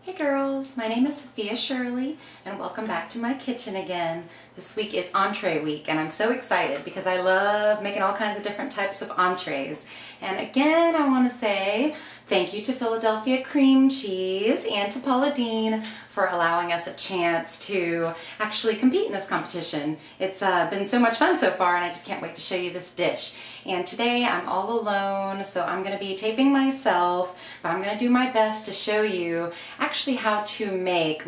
Hey girls, my name is Safia Shirley and welcome back to my kitchen again. This week is entree week and I'm so excited because I love making all kinds of different types of entrees. And again, I want to say thank you to Philadelphia Cream Cheese and to Paula Dean for allowing us a chance to actually compete in this competition. It's been so much fun so far and I just can't wait to show you this dish. And today I'm all alone, so I'm going to be taping myself, but I'm going to do my best to show you actually how to make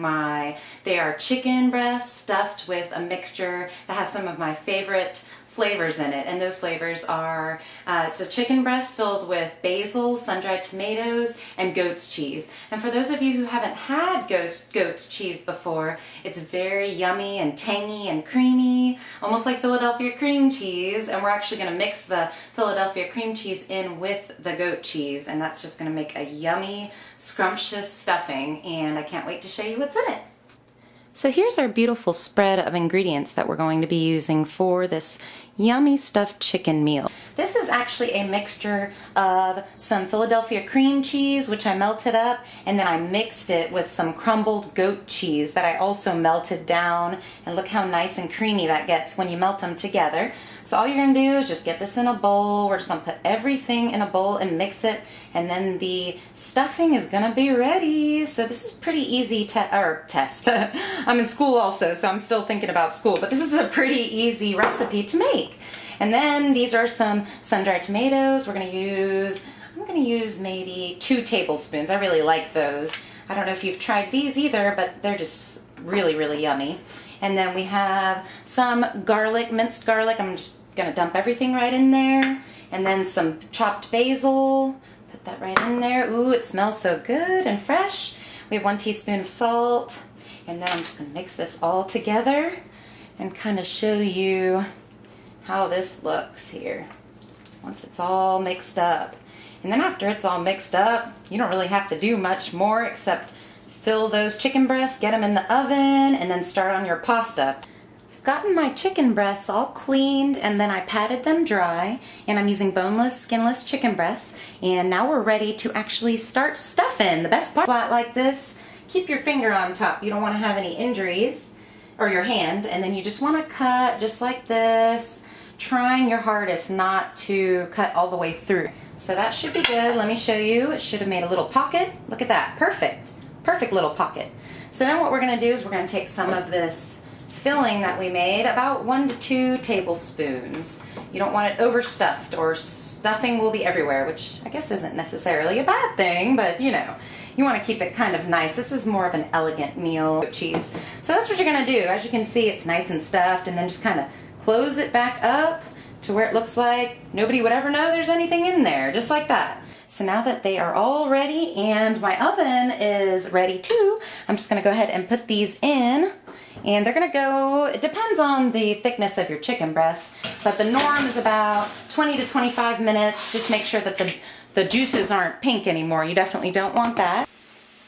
they are chicken breasts stuffed with a mixture that has some of my favorite flavors in it, and those flavors are it's a chicken breast filled with basil, sun-dried tomatoes, and goat's cheese. And for those of you who haven't had goat's cheese before, it's very yummy and tangy and creamy, almost like Philadelphia cream cheese. And we're actually going to mix the Philadelphia cream cheese in with the goat cheese, and that's just going to make a yummy, scrumptious stuffing, and I can't wait to show you what's in it. So here's our beautiful spread of ingredients that we're going to be using for this yummy stuffed chicken meal. This is actually a mixture of some Philadelphia cream cheese, which I melted up, and then I mixed it with some crumbled goat cheese that I also melted down, and look how nice and creamy that gets when you melt them together. So all you're going to do is just get this in a bowl. We're just going to put everything in a bowl and mix it, and then the stuffing is going to be ready. So this is pretty easy test. I'm in school also, so I'm still thinking about school, but this is a pretty easy recipe to make. And then these are some sun-dried tomatoes. I'm going to use maybe 2 tablespoons. I really like those. I don't know if you've tried these either, but they're just really, really yummy. And then we have some garlic, minced garlic. I'm just going to dump everything right in there. And then some chopped basil. Put that right in there. Ooh, it smells so good and fresh. We have 1 teaspoon of salt. And then I'm just going to mix this all together and kind of show you how this looks here once it's all mixed up. And then after it's all mixed up, you don't really have to do much more except fill those chicken breasts, get them in the oven, and then start on your pasta. I've gotten my chicken breasts all cleaned and then I patted them dry, and I'm using boneless, skinless chicken breasts. And now we're ready to actually start stuffing. The best part, flat like this, keep your finger on top. You don't want to have any injuries, or your hand, and then you just want to cut just like this, trying your hardest not to cut all the way through. So that should be good. Let me show you. It should have made a little pocket. Look at that. Perfect. Perfect little pocket. So then what we're going to do is we're going to take some of this filling that we made, about 1 to 2 tablespoons. You don't want it overstuffed, or stuffing will be everywhere, which I guess isn't necessarily a bad thing, but you know, you want to keep it kind of nice. This is more of an elegant meal with cheese. So that's what you're going to do. As you can see, it's nice and stuffed, and then just kind of close it back up to where it looks like nobody would ever know there's anything in there, just like that. So now that they are all ready and my oven is ready too, I'm just going to go ahead and put these in. And they're going to go, it depends on the thickness of your chicken breast, but the norm is about 20 to 25 minutes. Just make sure that the juices aren't pink anymore. You definitely don't want that.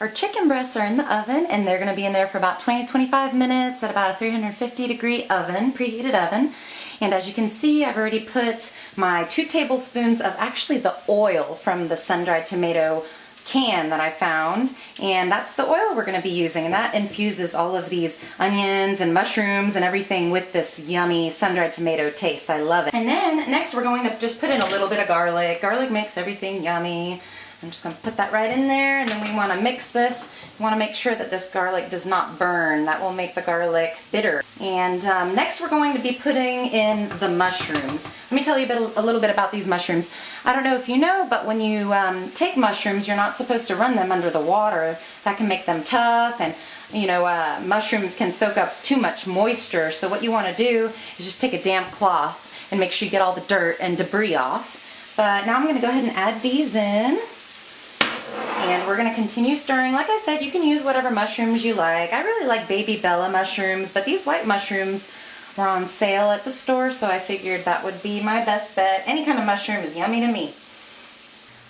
Our chicken breasts are in the oven, and they're going to be in there for about 20 to 25 minutes at about a 350-degree oven, preheated oven. And as you can see, I've already put my 2 tablespoons of actually the oil from the sun-dried tomato can that I found, and that's the oil we're going to be using, and that infuses all of these onions and mushrooms and everything with this yummy sun-dried tomato taste. I love it. And then next we're going to just put in a little bit of garlic. Garlic makes everything yummy. I'm just going to put that right in there, and then we want to mix this. You want to make sure that this garlic does not burn. That will make the garlic bitter. And next we're going to be putting in the mushrooms. Let me tell you a little bit about these mushrooms. I don't know if you know, but when you take mushrooms, you're not supposed to run them under the water. That can make them tough, and you know, mushrooms can soak up too much moisture. So what you want to do is just take a damp cloth and make sure you get all the dirt and debris off. But now I'm going to go ahead and add these in. And we're going to continue stirring. Like I said, you can use whatever mushrooms you like. I really like baby Bella mushrooms, but these white mushrooms were on sale at the store, so I figured that would be my best bet. Any kind of mushroom is yummy to me.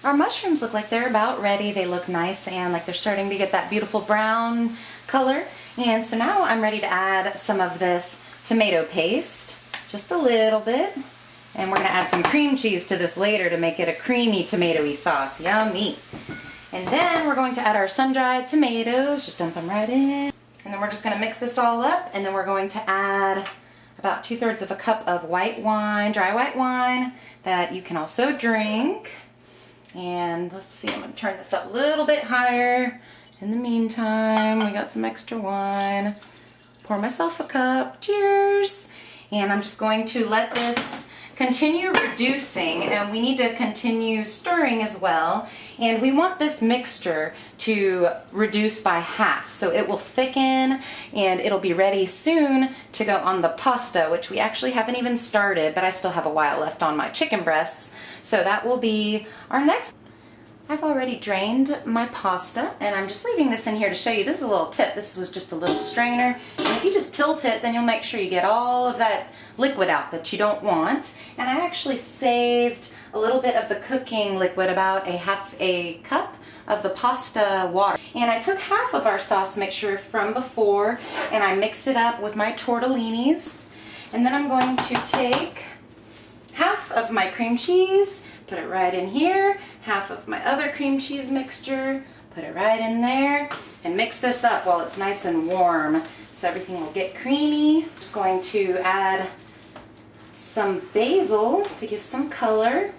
Our mushrooms look like they're about ready. They look nice and like they're starting to get that beautiful brown color. And so now I'm ready to add some of this tomato paste, just a little bit. And we're going to add some cream cheese to this later to make it a creamy tomatoey sauce. Yummy. And then we're going to add our sun-dried tomatoes. Just dump them right in. And then we're just going to mix this all up, and then we're going to add about 2/3 of a cup of white wine, dry white wine, that you can also drink. And let's see, I'm going to turn this up a little bit higher. In the meantime, we got some extra wine. Pour myself a cup. Cheers! And I'm just going to let this continue reducing, and we need to continue stirring as well. And we want this mixture to reduce by half, so it will thicken and it'll be ready soon to go on the pasta, which we actually haven't even started, but I still have a while left on my chicken breasts. So that will be our next. I've already drained my pasta, and I'm just leaving this in here to show you. This is a little tip. This was just a little strainer. And if you just tilt it, then you'll make sure you get all of that liquid out that you don't want. And I actually saved a little bit of the cooking liquid, about half a cup of the pasta water. And I took half of our sauce mixture from before, and I mixed it up with my tortellinis. And then I'm going to take half of my cream cheese, put it right in here, half of my other cream cheese mixture, put it right in there, and mix this up while it's nice and warm so everything will get creamy. Just going to add some basil to give some color,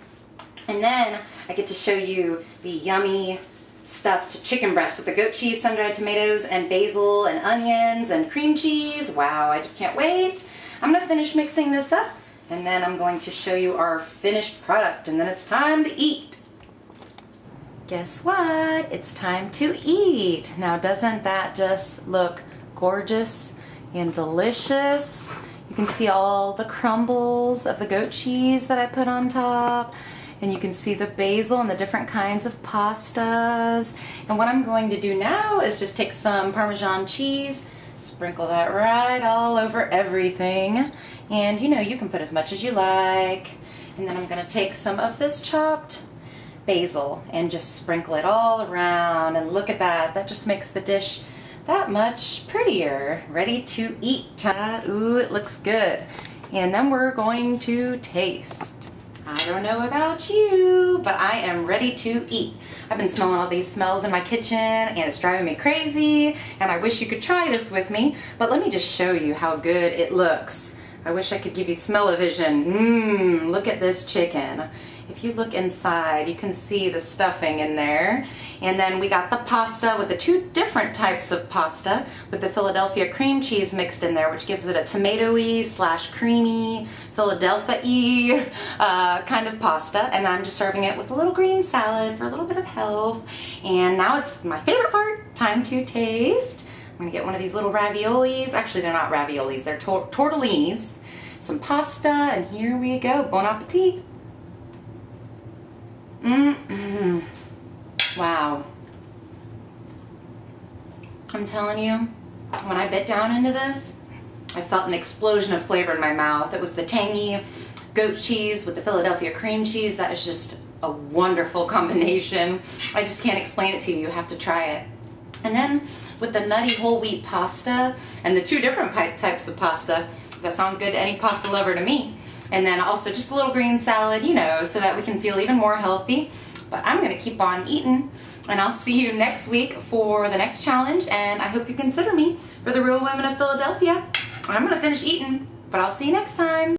and then I get to show you the yummy stuffed chicken breast with the goat cheese, sun-dried tomatoes, and basil, and onions, and cream cheese. Wow, I just can't wait. I'm gonna finish mixing this up, and then I'm going to show you our finished product, and then it's time to eat. Guess what? It's time to eat. Now, doesn't that just look gorgeous and delicious? You can see all the crumbles of the goat cheese that I put on top, and you can see the basil and the different kinds of pastas. And what I'm going to do now is just take some Parmesan cheese, sprinkle that right all over everything. And you know, you can put as much as you like. And then I'm going to take some of this chopped basil and just sprinkle it all around. And look at that. That just makes the dish that much prettier. Ready to eat. Ooh, it looks good. And then we're going to taste. I don't know about you, but I am ready to eat. I've been smelling all these smells in my kitchen, and it's driving me crazy, and I wish you could try this with me, but let me just show you how good it looks. I wish I could give you smell-o-vision. Look at this chicken. If you look inside, you can see the stuffing in there. And then we got the pasta with the two different types of pasta with the Philadelphia cream cheese mixed in there, which gives it a tomatoey / creamy Philadelphia-y kind of pasta. And then I'm just serving it with a little green salad for a little bit of health. And now it's my favorite part, time to taste. I'm gonna get one of these little raviolis. Actually, they're not raviolis, they're tortellinis. Some pasta, and here we go. Bon appetit. Wow. I'm telling you, when I bit down into this, I felt an explosion of flavor in my mouth. It was the tangy goat cheese with the Philadelphia cream cheese. That is just a wonderful combination. I just can't explain it to you. You have to try it. And then with the nutty whole wheat pasta and the two different types of pasta, that sounds good to any pasta lover to me. And then also just a little green salad, you know, so that we can feel even more healthy. But I'm going to keep on eating, and I'll see you next week for the next challenge, and I hope you consider me for the Real Women of Philadelphia. I'm going to finish eating, but I'll see you next time.